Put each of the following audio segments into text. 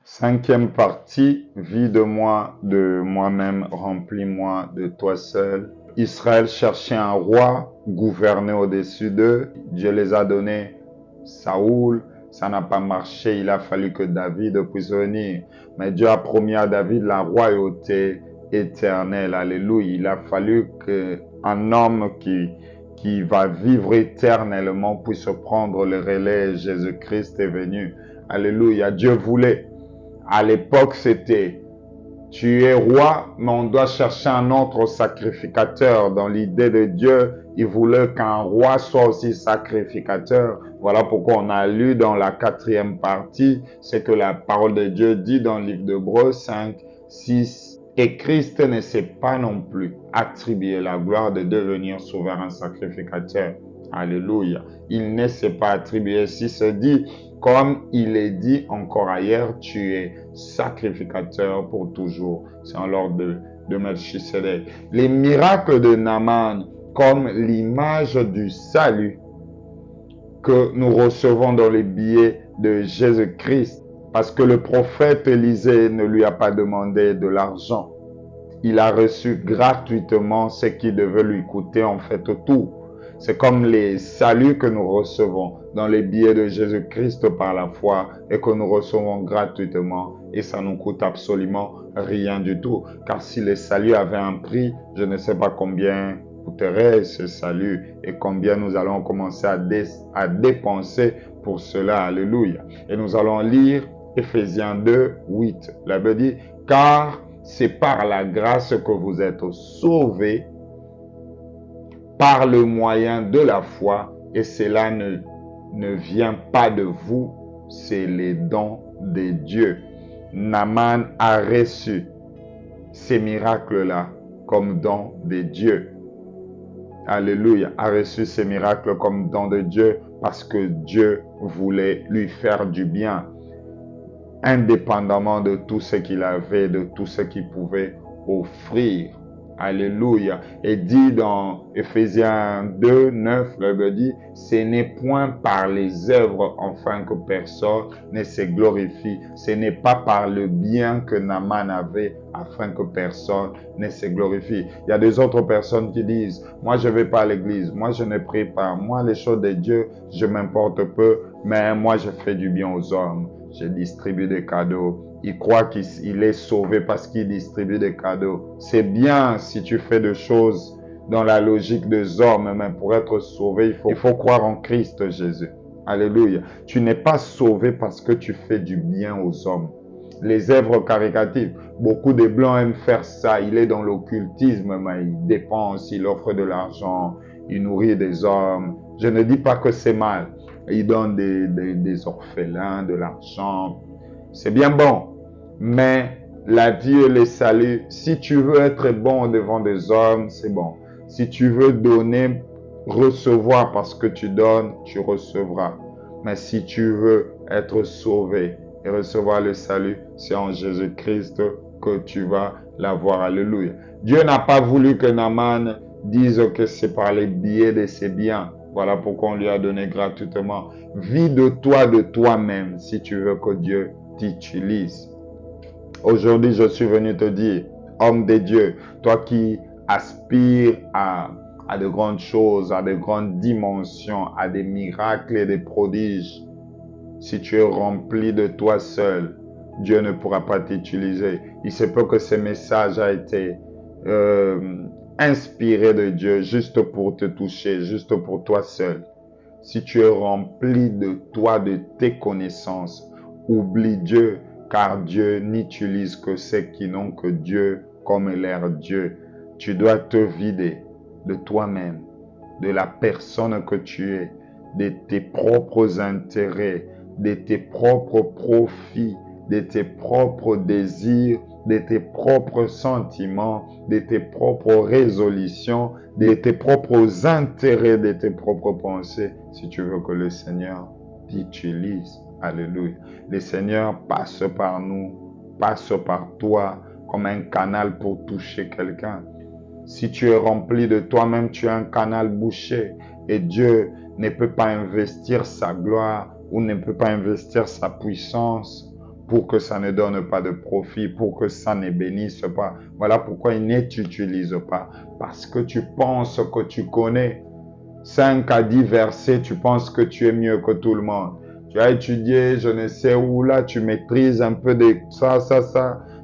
Cinquième partie, vide-moi de moi-même, remplis-moi de toi seul. Israël cherchait un roi, gouverner au-dessus d'eux. Dieu les a donnés Saoul, ça n'a pas marché, il a fallu que David puisse venir. Mais Dieu a promis à David la royauté éternelle. Alléluia. Il a fallu qu'un homme qui va vivre éternellement puisse prendre le relais. Jésus-Christ est venu. Alléluia. Dieu voulait. À l'époque, c'était tu es roi, mais on doit chercher un autre sacrificateur. Dans l'idée de Dieu, il voulait qu'un roi soit aussi sacrificateur. Voilà pourquoi on a lu dans la 4e partie, c'est que la parole de Dieu dit dans le livre d'Hébreux 5, 6, et Christ ne s'est pas non plus attribué la gloire de devenir souverain sacrificateur. Alléluia. Il ne s'est pas attribué. Si se dit, comme il est dit encore ailleurs, tu es sacrificateur pour toujours. C'est en l'ordre de Melchisedec. Les miracles de Naaman, comme l'image du salut que nous recevons dans les billets de Jésus-Christ, parce que le prophète Élisée ne lui a pas demandé de l'argent. Il a reçu gratuitement ce qui devait lui coûter en fait tout. C'est comme les saluts que nous recevons dans les billets de Jésus-Christ par la foi et que nous recevons gratuitement et ça nous coûte absolument rien du tout. Car si les saluts avaient un prix, je ne sais pas combien coûterait ce salut et combien nous allons commencer à dépenser pour cela. Alléluia. Et nous allons lire Éphésiens 2, 8. La Bible dit, car c'est par la grâce que vous êtes sauvés par le moyen de la foi, et cela ne vient pas de vous, c'est les dons de Dieu. Naaman a reçu ces miracles-là comme dons de Dieu. Alléluia, a reçu ces miracles comme dons de Dieu parce que Dieu voulait lui faire du bien, indépendamment de tout ce qu'il avait, de tout ce qu'il pouvait offrir. Alléluia. Et dit dans Éphésiens 2, 9, la Bible dit, ce n'est point par les œuvres afin que personne ne se glorifie. Ce n'est pas par le bien que Naaman avait afin que personne ne se glorifie. Il y a des autres personnes qui disent, moi je ne vais pas à l'église, moi je ne prie pas, moi les choses de Dieu, je m'importe peu, mais moi je fais du bien aux hommes, je distribue des cadeaux. Il croit qu'il est sauvé parce qu'il distribue des cadeaux. C'est bien si tu fais des choses dans la logique des hommes, mais pour être sauvé, il faut croire en Christ Jésus. Alléluia. Tu n'es pas sauvé parce que tu fais du bien aux hommes. Les œuvres caritatives, beaucoup de Blancs aiment faire ça. Il est dans l'occultisme, mais il dépense, il offre de l'argent, il nourrit des hommes. Je ne dis pas que c'est mal. Il donne des orphelins, de l'argent. C'est bien bon. Mais la vie et le salut, si tu veux être bon devant des hommes, c'est bon. Si tu veux donner, recevoir parce que tu donnes, tu recevras. Mais si tu veux être sauvé et recevoir le salut, c'est en Jésus-Christ que tu vas l'avoir. Alléluia. Dieu n'a pas voulu que Naaman dise que c'est par les billets de ses biens. Voilà pourquoi on lui a donné gratuitement. Vide-toi de toi-même si tu veux que Dieu t'utilise. Aujourd'hui, je suis venu te dire, homme de Dieu, toi qui aspires à de grandes choses, à de grandes dimensions, à des miracles et des prodiges, si tu es rempli de toi seul, Dieu ne pourra pas t'utiliser. Il se peut que ce message a été inspiré de Dieu juste pour te toucher, juste pour toi seul. Si tu es rempli de toi, de tes connaissances, oublie Dieu, car Dieu n'utilise que ceux qui n'ont que Dieu comme leur Dieu. Tu dois te vider de toi-même, de la personne que tu es, de tes propres intérêts, de tes propres profits, de tes propres désirs, de tes propres sentiments, de tes propres résolutions, de tes propres intérêts, de tes propres pensées, si tu veux que le Seigneur t'utilise. Alléluia. Le Seigneur passe par nous, passe par toi comme un canal pour toucher quelqu'un. Si tu es rempli de toi-même, tu es un canal bouché et Dieu ne peut pas investir sa gloire ou ne peut pas investir sa puissance pour que ça ne donne pas de profit, pour que ça ne bénisse pas. Voilà pourquoi il ne t'utilise pas. Parce que tu penses que tu connais 5 à 10 versets, tu penses que tu es mieux que tout le monde. Tu as étudié, je ne sais où, là, tu maîtrises un peu de ça.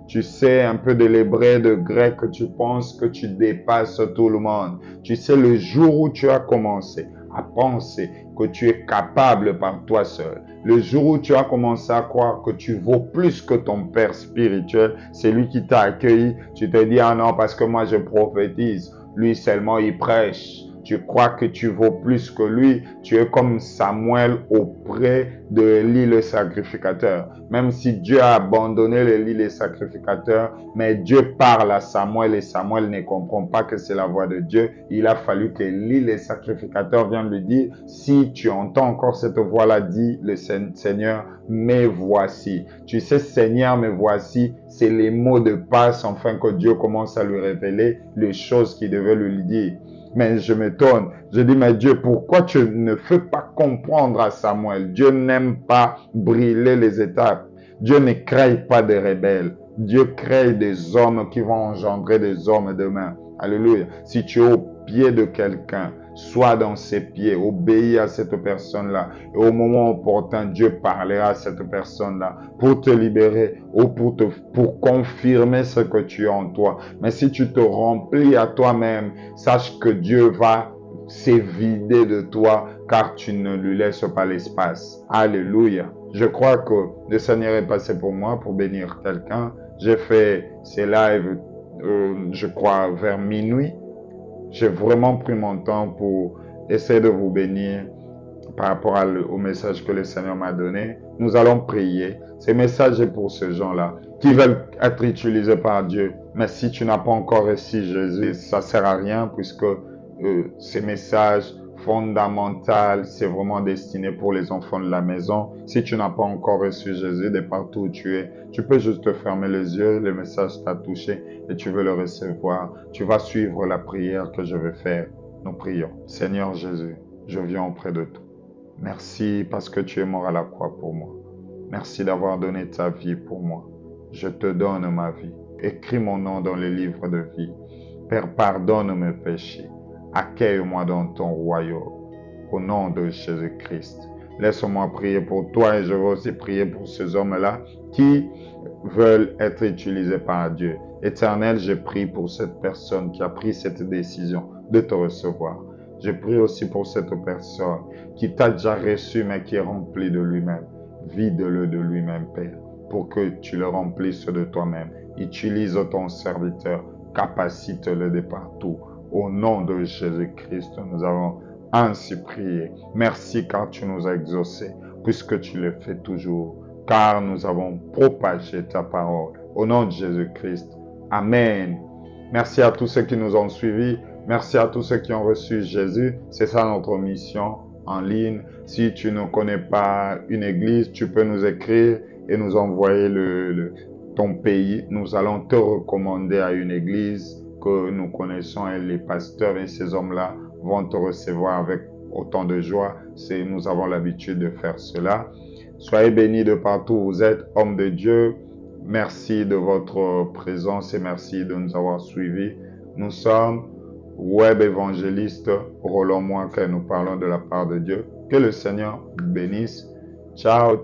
Tu sais un peu de l'hébreu, de grec, tu penses que tu dépasses tout le monde. Tu sais, le jour où tu as commencé à penser que tu es capable par toi seul, le jour où tu as commencé à croire que tu vaux plus que ton père spirituel, c'est lui qui t'a accueilli, tu te dis, ah non, parce que moi je prophétise, lui seulement il prêche. Tu crois que tu vaux plus que lui. Tu es comme Samuel auprès de Élie le sacrificateur. Même si Dieu a abandonné Élie le sacrificateur, mais Dieu parle à Samuel et Samuel ne comprend pas que c'est la voix de Dieu. Il a fallu que Élie le sacrificateur vienne lui dire, si tu entends encore cette voix-là, dit le Seigneur, me voici. Tu sais, Seigneur, me voici, c'est les mots de passe afin que Dieu commence à lui révéler les choses qu'il devait lui dire. Mais je m'étonne. Je dis, mais Dieu, pourquoi tu ne fais pas comprendre à Samuel? Dieu n'aime pas brûler les étapes. Dieu ne crée pas des rebelles. Dieu crée des hommes qui vont engendrer des hommes demain. Alléluia. Si tu es au pied de quelqu'un, sois dans ses pieds, obéis à cette personne-là. Et au moment opportun, Dieu parlera à cette personne-là pour te libérer ou pour confirmer ce que tu as en toi. Mais si tu te remplis à toi-même, sache que Dieu va s'évider de toi car tu ne lui laisses pas l'espace. Alléluia. Je crois que le Seigneur est passé pour moi pour bénir quelqu'un. J'ai fait ces lives, je crois, vers minuit. J'ai vraiment pris mon temps pour essayer de vous bénir par rapport au message que le Seigneur m'a donné. Nous allons prier. Ces messages est pour ces gens-là qui veulent être utilisés par Dieu. Mais si tu n'as pas encore reçu Jésus, ça sert à rien puisque ces messages fondamentaux, c'est vraiment destiné pour les enfants de la maison. Si tu n'as pas encore reçu Jésus de partout où tu es, tu peux juste fermer les yeux, le message t'a touché et tu veux le recevoir. Tu vas suivre la prière que je vais faire. Nous prions. Seigneur Jésus, je viens auprès de toi. Merci parce que tu es mort à la croix pour moi. Merci d'avoir donné ta vie pour moi. Je te donne ma vie. Écris mon nom dans le livre de vie. Père, pardonne mes péchés. Accueille-moi dans ton royaume. Au nom de Jésus-Christ. Laisse-moi prier pour toi et je vais aussi prier pour ces hommes-là qui veulent être utilisés par Dieu. Éternel, je prie pour cette personne qui a pris cette décision de te recevoir. Je prie aussi pour cette personne qui t'a déjà reçu mais qui est remplie de lui-même. Vide-le de lui-même, Père, pour que tu le remplisses de toi-même. Utilise ton serviteur, capacite-le de partout. Au nom de Jésus-Christ, nous avons ainsi prié. Merci car tu nous as exaucés, puisque tu le fais toujours, car nous avons propagé ta parole. Au nom de Jésus-Christ. Amen. Merci à tous ceux qui nous ont suivis. Merci à tous ceux qui ont reçu Jésus. C'est ça notre mission en ligne. Si tu ne connais pas une église, tu peux nous écrire et nous envoyer ton pays. Nous allons te recommander à une église que nous connaissons et les pasteurs et ces hommes-là vont te recevoir avec autant de joie. Nous avons l'habitude de faire cela. Soyez bénis de partout où vous êtes, hommes de Dieu. Merci de votre présence et merci de nous avoir suivis. Nous sommes web évangélistes, Roland Moi, que nous parlons de la part de Dieu. Que le Seigneur bénisse. Ciao.